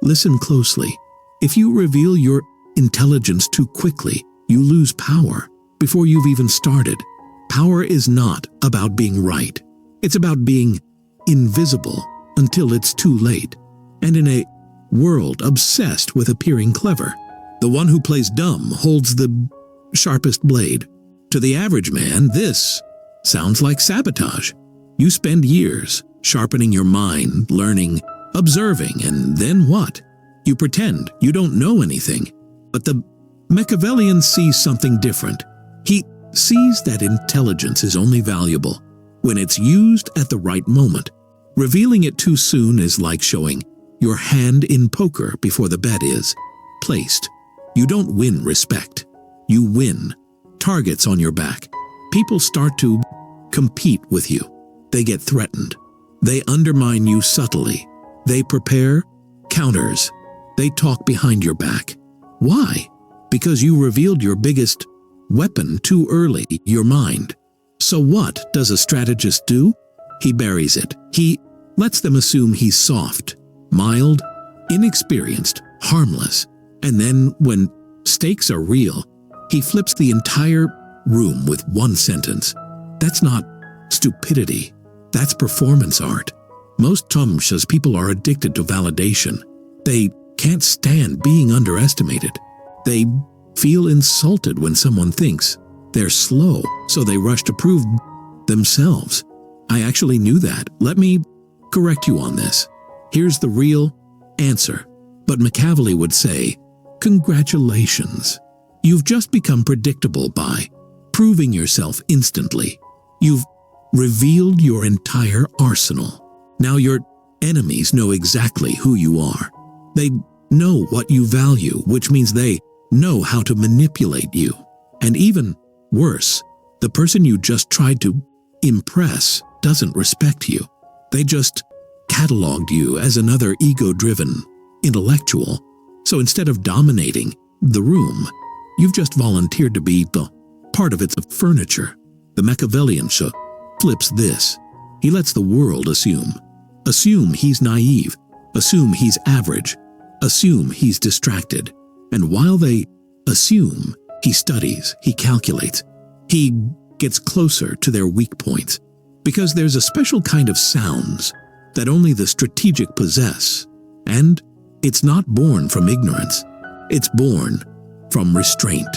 listen closely. If you reveal your intelligence too quickly, you lose power before you've even started. Power is not about being right. It's about being invisible until it's too late. And in a world obsessed with appearing clever, the one who plays dumb holds the sharpest blade. To the average man, this sounds like sabotage. You spend years sharpening your mind, learning, observing, and then what? You pretend you don't know anything. But the Machiavellian sees something different. He sees that intelligence is only valuable when it's used at the right moment. Revealing it too soon is like showing your hand in poker before the bet is placed. You don't win respect. You win targets on your back. People start to compete with you. They get threatened. They undermine you subtly. They prepare counters. They talk behind your back. Why? Because you revealed your biggest weapon too early, your mind. So what does a strategist do? He buries it. He lets them assume he's soft, mild, inexperienced, harmless. And then when stakes are real, he flips the entire room with one sentence. That's not stupidity. That's performance art. Most tumshas people are addicted to validation. They can't stand being underestimated. They feel insulted when someone thinks they're slow, so they rush to prove themselves. I actually knew that. Let me correct you on this. Here's the real answer. But Machiavelli would say, congratulations. You've just become predictable by proving yourself instantly. You've revealed your entire arsenal. Now your enemies know exactly who you are. They know what you value, which means they know how to manipulate you. And even worse, the person you just tried to impress doesn't respect you. They just cataloged you as another ego-driven intellectual. So instead of dominating the room, you've just volunteered to be the part of its furniture. The Machiavellian flips this. He lets the world assume. Assume he's naive. Assume he's average. Assume he's distracted. And while they assume, he studies, he calculates, he gets closer to their weak points. Because there's a special kind of sounds that only the strategic possess. And it's not born from ignorance. It's born from restraint.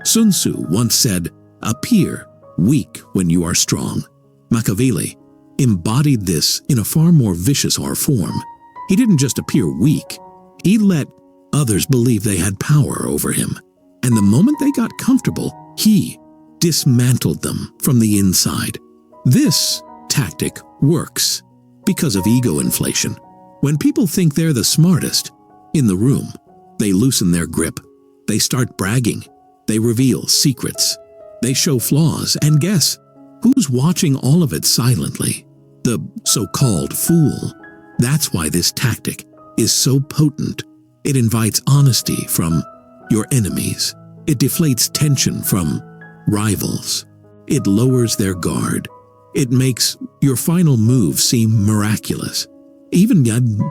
Sun Tzu once said, appear weak when you are strong. Machiavelli embodied this in a far more vicious form. He didn't just appear weak. He let others believe they had power over him. And the moment they got comfortable, he dismantled them from the inside. This tactic works because of ego inflation. When people think they're the smartest in the room, they loosen their grip. They start bragging. They reveal secrets. They show flaws. And guess who's watching all of it silently? The so-called fool. That's why this tactic is so potent. It invites honesty from your enemies. It deflates tension from rivals. It lowers their guard. It makes your final move seem miraculous. Even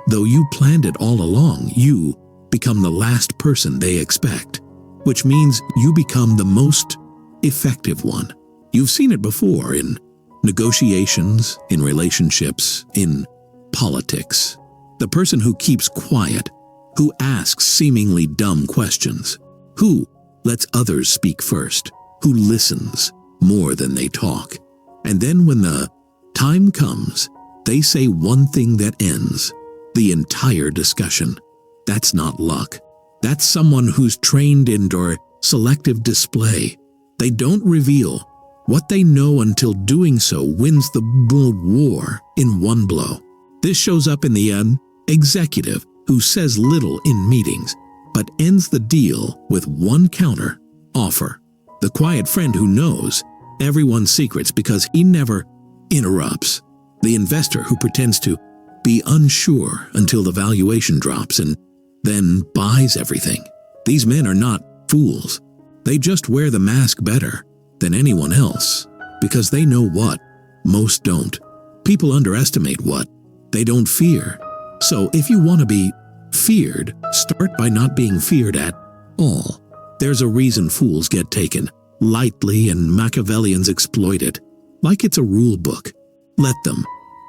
though you planned it all along, you become the last person they expect, which means you become the most effective one. You've seen it before in negotiations, in relationships, in politics. The person who keeps quiet, who asks seemingly dumb questions, who lets others speak first, who listens more than they talk. And then when the time comes, they say one thing that ends the entire discussion. That's not luck. That's someone who's trained in selective display. They don't reveal what they know until doing so wins the war in one blow. This shows up in the executive who says little in meetings, but ends the deal with one counter offer. The quiet friend who knows everyone's secrets because he never interrupts. The investor who pretends to be unsure until the valuation drops and then buys everything. These men are not fools. They just wear the mask better than anyone else because they know what most don't. People underestimate what they don't fear. So if you want to be feared, start by not being feared at all. There's a reason fools get taken lightly and Machiavellians exploit it, like it's a rule book. Let them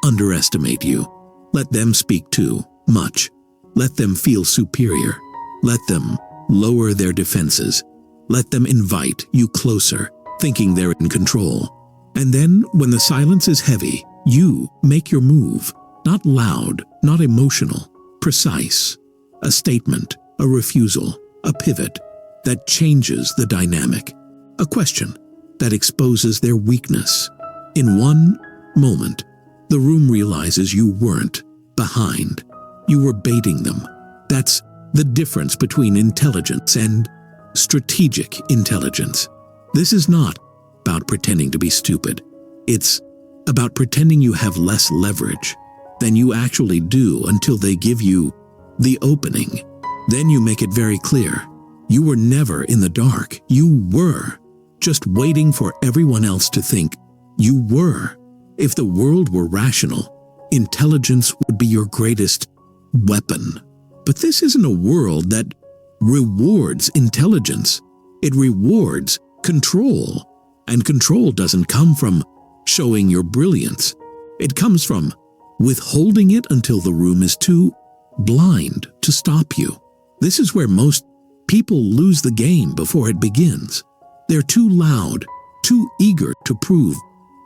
underestimate you. Let them speak too much. Let them feel superior. Let them lower their defenses. Let them invite you closer, thinking they're in control. And then, when the silence is heavy, you make your move. Not loud, not emotional, precise. A statement, a refusal, a pivot that changes the dynamic. A question that exposes their weakness. In one moment, the room realizes you weren't behind. You were baiting them. That's the difference between intelligence and strategic intelligence. This is not about pretending to be stupid. It's about pretending you have less leverage than you actually do until they give you the opening. Then you make it very clear. You were never in the dark. You were just waiting for everyone else to think you were. If the world were rational, intelligence would be your greatest weapon. But this isn't a world that rewards intelligence. It rewards control. And control doesn't come from showing your brilliance. It comes from withholding it until the room is too blind to stop you. This is where most people lose the game before it begins. They're too loud, too eager to prove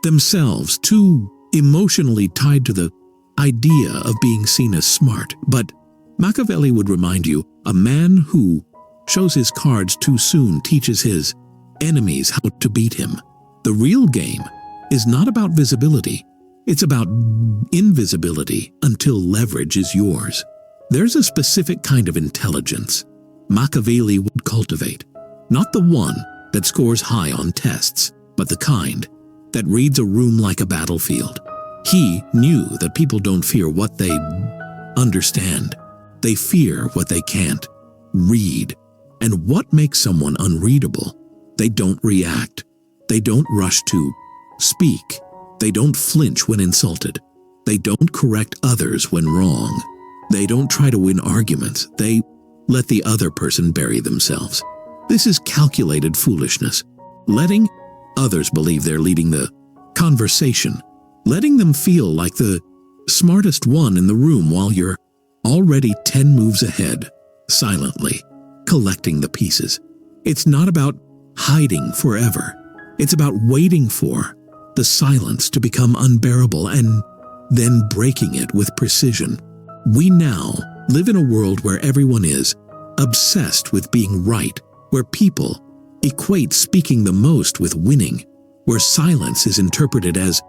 themselves, too emotionally tied to the idea of being seen as smart. But Machiavelli would remind you, a man who shows his cards too soon teaches his enemies how to beat him. The real game is not about visibility. It's about invisibility until leverage is yours. There's a specific kind of intelligence Machiavelli would cultivate. Not the one that scores high on tests, but the kind that reads a room like a battlefield. He knew that people don't fear what they understand. They fear what they can't read. And what makes someone unreadable? They don't react. They don't rush to speak. They don't flinch when insulted. They don't correct others when wrong. They don't try to win arguments. They let the other person bury themselves. This is calculated foolishness. Letting others believe they're leading the conversation. Letting them feel like the smartest one in the room while you're already 10 moves ahead, silently collecting the pieces. It's not about hiding forever. It's about waiting for the silence to become unbearable and then breaking it with precision. We now live in a world where everyone is obsessed with being right, where people equate speaking the most with winning, where silence is interpreted as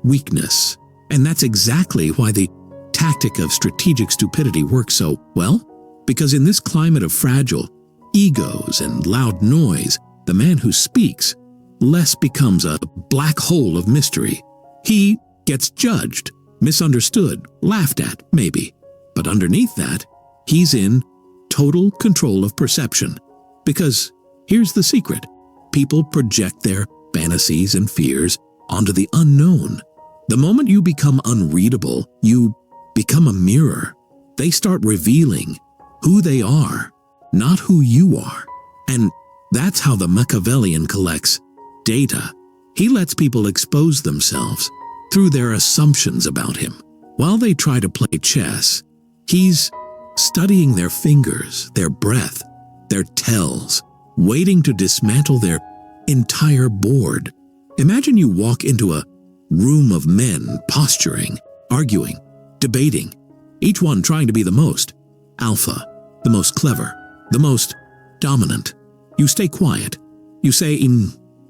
weakness. And that's exactly why the tactic of strategic stupidity works so well. Because in this climate of fragile egos and loud noise, the man who speaks less becomes a black hole of mystery. He gets judged, misunderstood, laughed at, maybe. But underneath that, he's in total control of perception. Because here's the secret. People project their fantasies and fears onto the unknown. The moment you become unreadable, you become a mirror. They start revealing who they are, not who you are. And that's how the Machiavellian collects data. He lets people expose themselves through their assumptions about him. While they try to play chess, he's studying their fingers, their breath, their tells, waiting to dismantle their entire board. Imagine you walk into a room of men posturing, arguing, debating, each one trying to be the most alpha, the most clever, the most dominant. You stay quiet. You say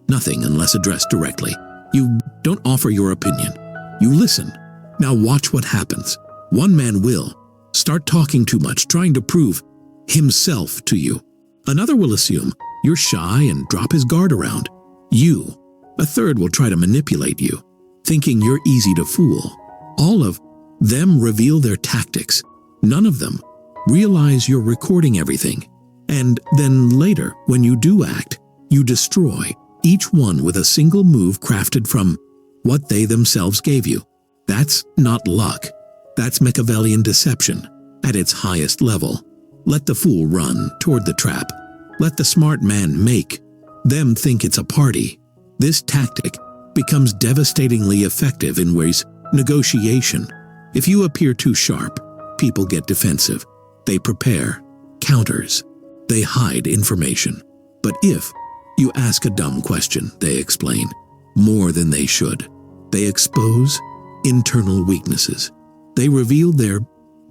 nothing unless addressed directly. You don't offer your opinion. You listen. Now watch what happens. One man will start talking too much, trying to prove himself to you. Another will assume you're shy and drop his guard around you. A third will try to manipulate you, thinking you're easy to fool. All of them reveal their tactics. None of them realize you're recording everything. And then later, when you do act, you destroy each one with a single move crafted from what they themselves gave you. That's not luck. That's Machiavellian deception. at its highest level. Let the fool run toward the trap. Let the smart man make them think it's a party. This tactic becomes devastatingly effective in ways negotiation. If you appear too sharp, people get defensive. They prepare counters. They hide information. But if you ask a dumb question, they explain more than they should. They expose internal weaknesses. They reveal their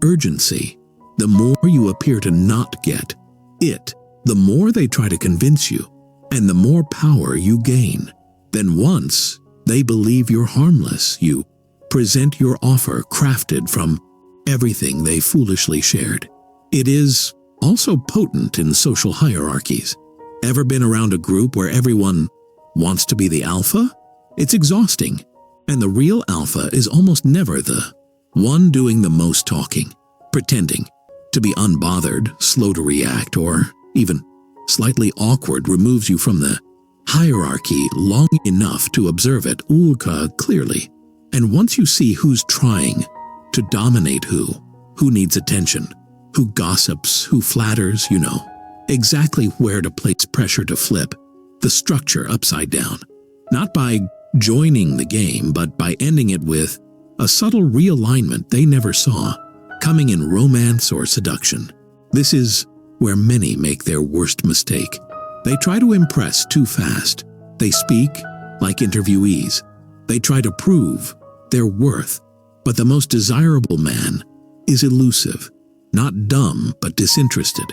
urgency. The more you appear to not get it, the more they try to convince you, and the more power you gain. Then once they believe you're harmless, you present your offer crafted from everything they foolishly shared. It is also potent in social hierarchies. Ever been around a group where everyone wants to be the alpha? It's exhausting, and the real alpha is almost never the one doing the most talking, pretending to be unbothered, slow to react, or even slightly awkward removes you from the hierarchy long enough to observe it clearly. And once you see who's trying to dominate who needs attention, who gossips, who flatters, you know exactly where to place pressure to flip the structure upside down. Not by joining the game, but by ending it with a subtle realignment they never saw, coming in romance or seduction. This is where many make their worst mistake. They try to impress too fast. They speak like interviewees. They try to prove their worth. But the most desirable man is elusive, not dumb but disinterested,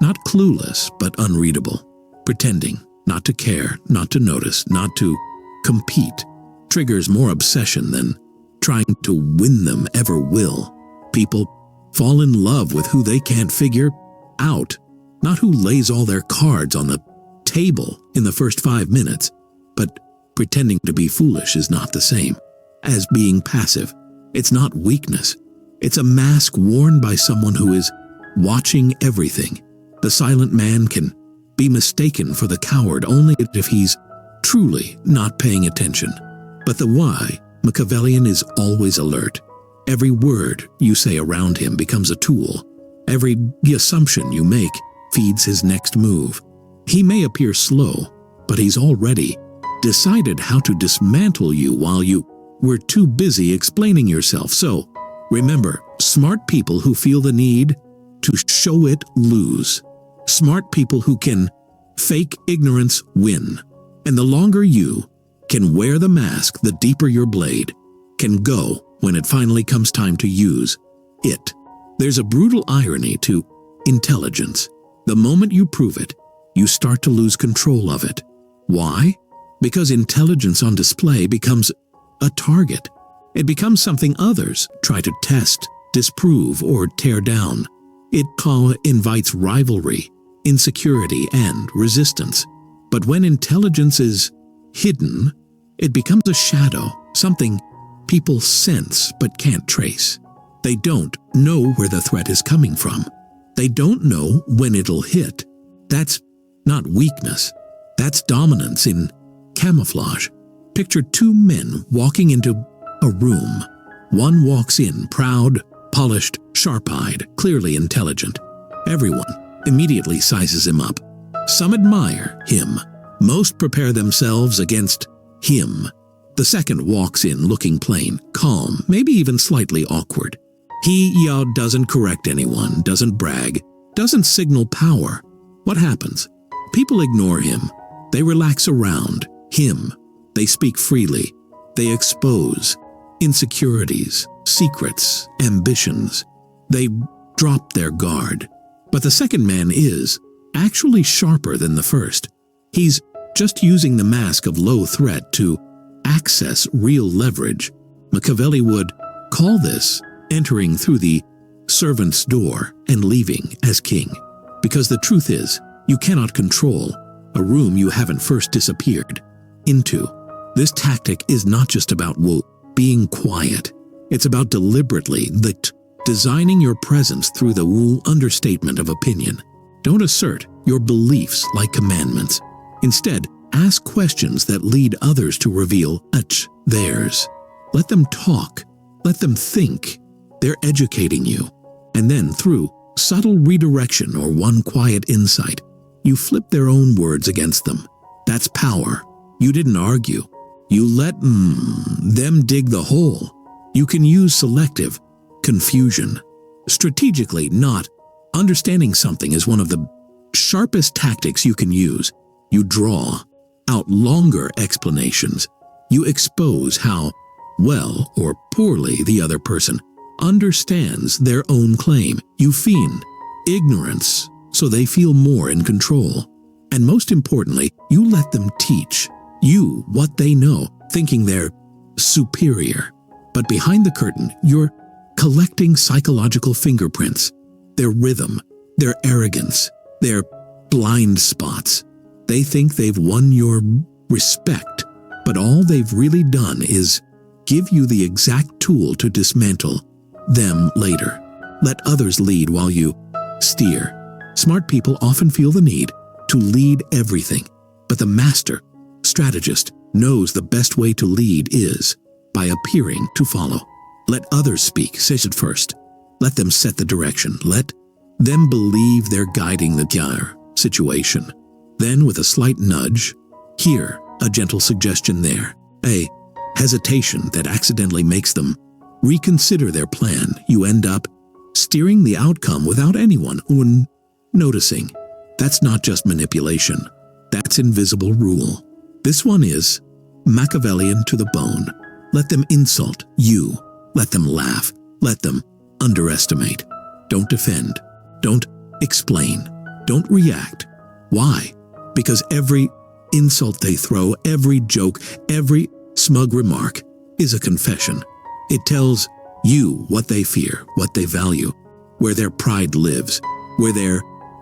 not clueless but unreadable, pretending not to care, not to notice, not to compete. Triggers more obsession than trying to win them ever will. People fall in love with who they can't figure out, not who lays all their cards on the table in the first 5 minutes. But pretending to be foolish is not the same as being passive. It's not weakness. It's a mask worn by someone who is watching everything. The silent man can be mistaken for the coward only if he's truly not paying attention. But the Machiavellian is always alert. Every word you say around him becomes a tool. Every assumption you make feeds his next move. He may appear slow, but he's already decided how to dismantle you while you were too busy explaining yourself. So, remember, smart people who feel the need to show it lose. Smart people who can fake ignorance win. And the longer you can wear the mask, the deeper your blade can go when it finally comes time to use it. There's a brutal irony to intelligence. The moment you prove it, you start to lose control of it. Why? Because intelligence on display becomes a target. It becomes something others try to test, disprove, or tear down. It invites rivalry, insecurity, and resistance. But when intelligence is hidden, it becomes a shadow, something people sense but can't trace. They don't know where the threat is coming from. They don't know when it'll hit. That's not weakness. That's dominance in camouflage. Picture two men walking into a room. One walks in proud, polished, sharp-eyed, clearly intelligent. Everyone immediately sizes him up. Some admire him. Most prepare themselves against him. The second walks in looking plain, calm, maybe even slightly awkward. He doesn't correct anyone, doesn't brag, doesn't signal power. What happens? People ignore him. They relax around him. They speak freely. They expose insecurities, secrets, ambitions. They drop their guard. But the second man is actually sharper than the first. He's just using the mask of low threat to access real leverage. Machiavelli would call this entering through the servant's door and leaving as king. Because the truth is, you cannot control a room you haven't first disappeared into. This tactic is not just about being quiet. It's about deliberately designing your presence through the understatement of opinion. Don't assert your beliefs like commandments. Instead, ask questions that lead others to reveal theirs. Let them talk. Let them think. They're educating you. And then through subtle redirection or one quiet insight, you flip their own words against them. That's power. You didn't argue. You let them dig the hole. You can use selective confusion. Strategically, not understanding something is one of the sharpest tactics you can use. You draw out longer explanations. You expose how well or poorly the other person understands their own claim. You feign ignorance so they feel more in control. And most importantly, you let them teach you what they know, thinking they're superior. But behind the curtain, you're collecting psychological fingerprints, their rhythm, their arrogance, their blind spots. They think they've won your respect, but all they've really done is give you the exact tool to dismantle them later. Let others lead while you steer. Smart people often feel the need to lead everything, but the master strategist knows the best way to lead is by appearing to follow. Let others speak, says it first. Let them set the direction. Let them believe they're guiding the entire situation. Then, with a slight nudge, here, a gentle suggestion there, a hesitation that accidentally makes them reconsider their plan, you end up steering the outcome without anyone noticing. That's not just manipulation. That's invisible rule. This one is Machiavellian to the bone. Let them insult you. Let them laugh. Let them underestimate. Don't defend. Don't explain. Don't react. Why? Because every insult they throw, every joke, every smug remark is a confession. It tells you what they fear, what they value, where their pride lives, where their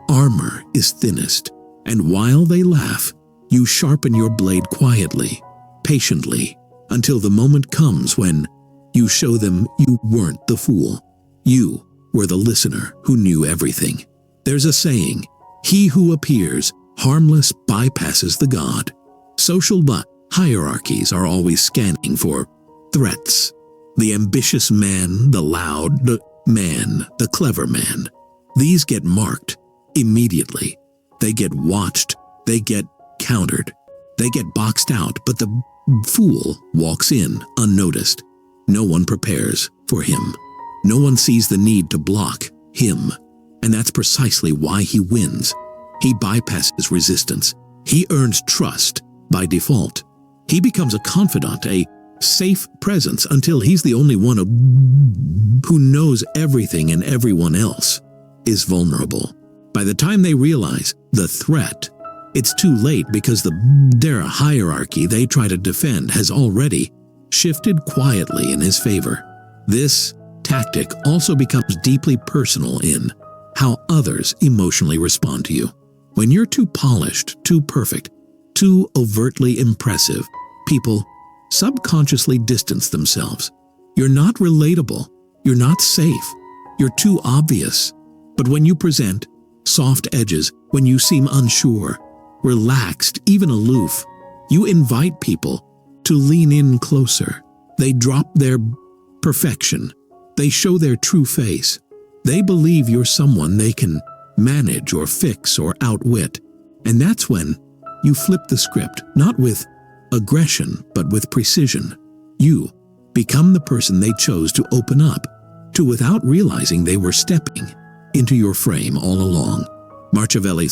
armor is thinnest. And while they laugh, you sharpen your blade quietly, patiently, until the moment comes when you show them you weren't the fool. You were the listener who knew everything. There's a saying, he who appears harmless bypasses the god. Social hierarchies are always scanning for threats. The ambitious man, the loud man, the clever man. These get marked immediately. They get watched. They get countered. They get boxed out, but the fool walks in unnoticed. No one prepares for him. No one sees the need to block him. And that's precisely why he wins. He bypasses resistance. He earns trust by default. He becomes a confidant, a safe presence until he's the only one who knows everything and everyone else is vulnerable. By the time they realize the threat, it's too late because their hierarchy they try to defend has already shifted quietly in his favor. This tactic also becomes deeply personal in how others emotionally respond to you. When you're too polished, too perfect, too overtly impressive, people subconsciously distance themselves. You're not relatable. You're not safe. You're too obvious. But when you present soft edges, when you seem unsure, relaxed, even aloof, you invite people to lean in closer. They drop their perfection. They show their true face. They believe you're someone they can manage or fix or outwit. And that's when you flip the script, not with aggression, but with precision. You become the person they chose to open up to without realizing they were stepping into your frame all along. Machiavelli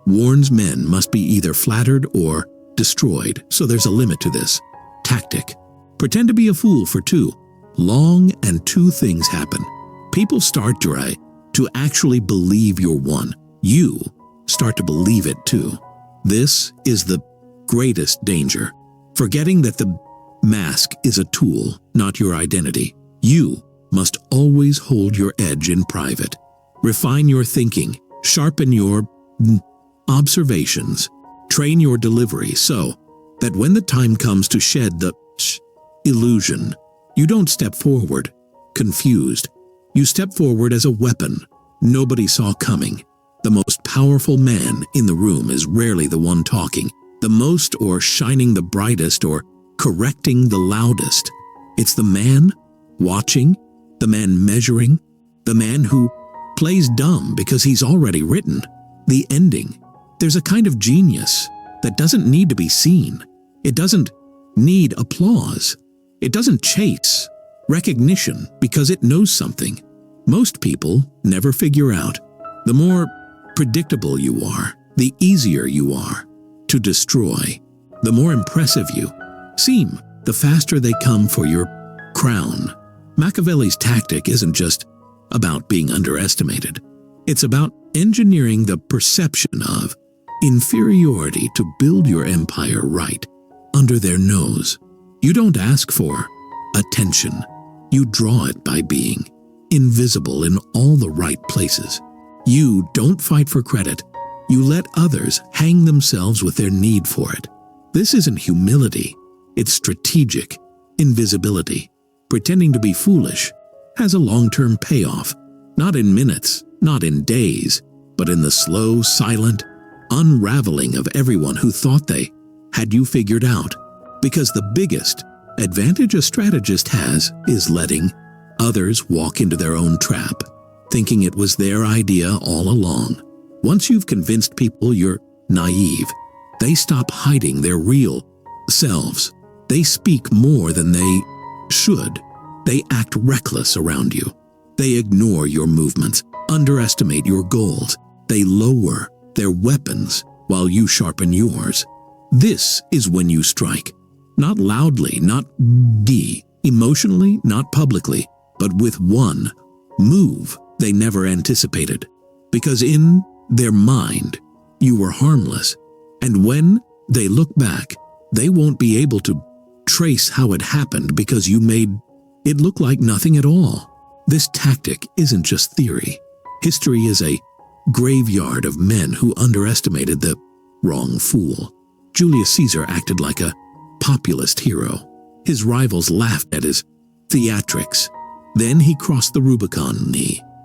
warns men must be either flattered or destroyed, so there's a limit to this tactic. Pretend to be a fool for too long and two things happen. People start to actually believe you're one. You start to believe it too. This is the greatest danger, forgetting that the mask is a tool, not your identity. You must always hold your edge in private. Refine your thinking, sharpen your observations, train your delivery so that when the time comes to shed the illusion, you don't step forward confused. You step forward as a weapon nobody saw coming. The most powerful man in the room is rarely the one talking, the most or shining the brightest or correcting the loudest. It's the man watching, the man measuring, the man who plays dumb because he's already written the ending. There's a kind of genius that doesn't need to be seen. It doesn't need applause. It doesn't chase recognition because it knows something. Most people never figure out. The more predictable you are, the easier you are to destroy. The more impressive you seem, the faster they come for your crown. Machiavelli's tactic isn't just about being underestimated. It's about engineering the perception of inferiority to build your empire right under their nose. You don't ask for attention. You draw it by being invisible in all the right places. You don't fight for credit. You let others hang themselves with their need for it. This isn't humility. It's strategic invisibility. Pretending to be foolish has a long-term payoff, not in minutes, not in days, but in the slow, silent unraveling of everyone who thought they had you figured out. Because the biggest advantage a strategist has is letting others walk into their own trap, thinking it was their idea all along. Once you've convinced people you're naive, they stop hiding their real selves. They speak more than they should. They act reckless around you. They ignore your movements, underestimate your goals. They lower their weapons while you sharpen yours. This is when you strike. Not loudly, not emotionally, not publicly, but with one move they never anticipated. Because in their mind, you were harmless. And when they look back, they won't be able to trace how it happened because you made it look like nothing at all. This tactic isn't just theory. History is a graveyard of men who underestimated the wrong fool. Julius Caesar acted like a populist hero. His rivals laughed at his theatrics. Then he crossed the Rubicon,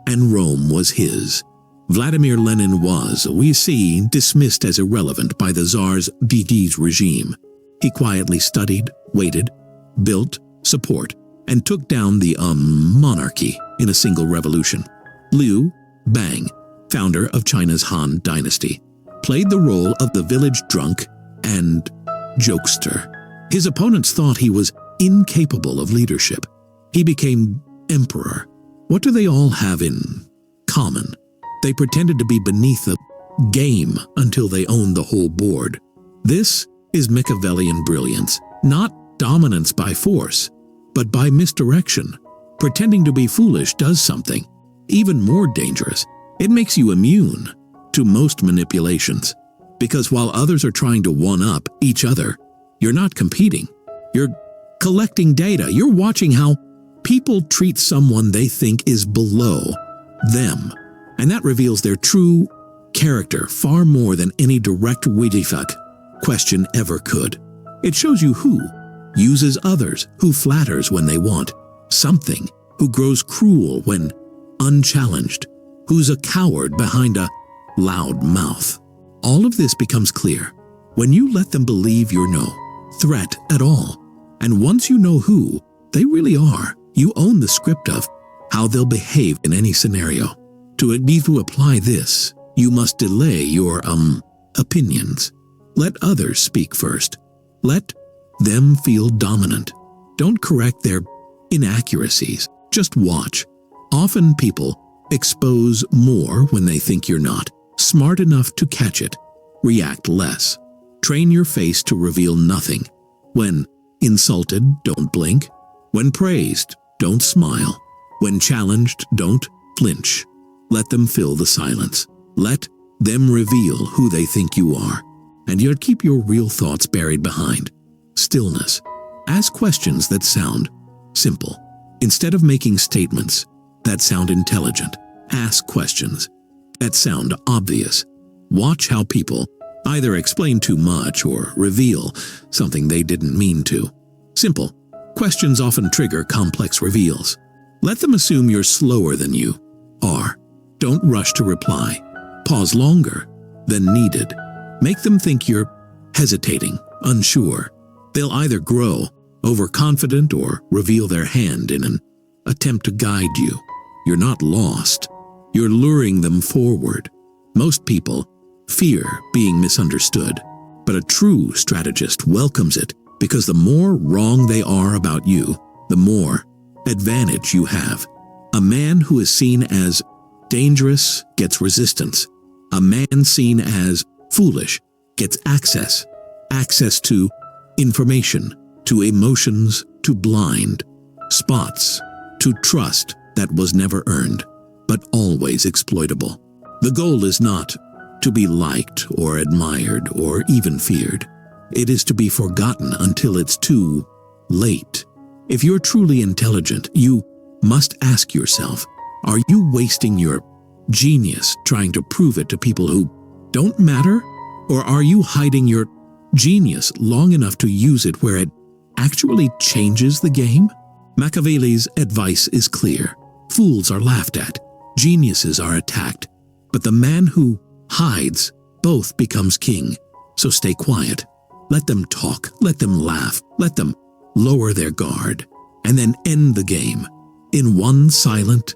and Rome was his. Vladimir Lenin was, we see, dismissed as irrelevant by the Tsar's DD's regime. He quietly studied, waited, built support, and took down the monarchy in a single revolution. Liu Bang, founder of China's Han Dynasty, played the role of the village drunk and jokester. His opponents thought he was incapable of leadership. He became emperor. What do they all have in common? They pretended to be beneath the game until they owned the whole board. This is Machiavellian brilliance, not dominance by force, but by misdirection. Pretending to be foolish does something even more dangerous. It makes you immune to most manipulations, because while others are trying to one-up each other, you're not competing. You're collecting data. You're watching how people treat someone they think is below them, and that reveals their true character far more than any direct WTF question ever could. It shows you who uses others, who flatters when they want something, who grows cruel when unchallenged, who's a coward behind a loud mouth. All of this becomes clear when you let them believe you're no threat at all. And once you know who they really are, you own the script of how they'll behave in any scenario. To apply this, you must delay your opinions. Let others speak first. Let them feel dominant. Don't correct their inaccuracies. Just watch. Often people expose more when they think you're not smart enough to catch it. React less. Train your face to reveal nothing. When insulted, don't blink. When praised, don't smile. When challenged, don't flinch. Let them fill the silence. Let them reveal who they think you are. And yet keep your real thoughts buried behind stillness. Ask questions that sound simple. Instead of making statements that sound intelligent, ask questions that sound obvious. Watch how people either explain too much or reveal something they didn't mean to. Simple questions often trigger complex reveals. Let them assume you're slower than you are. Don't rush to reply. Pause longer than needed. Make them think you're hesitating, unsure. They'll either grow overconfident or reveal their hand in an attempt to guide you. you're not lost. You're luring them forward. Most people fear being misunderstood, but a true strategist welcomes it because the more wrong they are about you, the more advantage you have. A man who is seen as dangerous gets resistance. A man seen as foolish gets access to information, to emotions, to blind spots, to trust that was never earned, but always exploitable. The goal is not to be liked or admired or even feared. It is to be forgotten until it's too late. If you're truly intelligent, you must ask yourself, are you wasting your genius trying to prove it to people who don't matter? Or are you hiding your genius long enough to use it where it actually changes the game? Machiavelli's advice is clear. Fools are laughed at, geniuses are attacked, but the man who hides both becomes king. So stay quiet. Let them talk, let them laugh, let them lower their guard, and then end the game in one silent,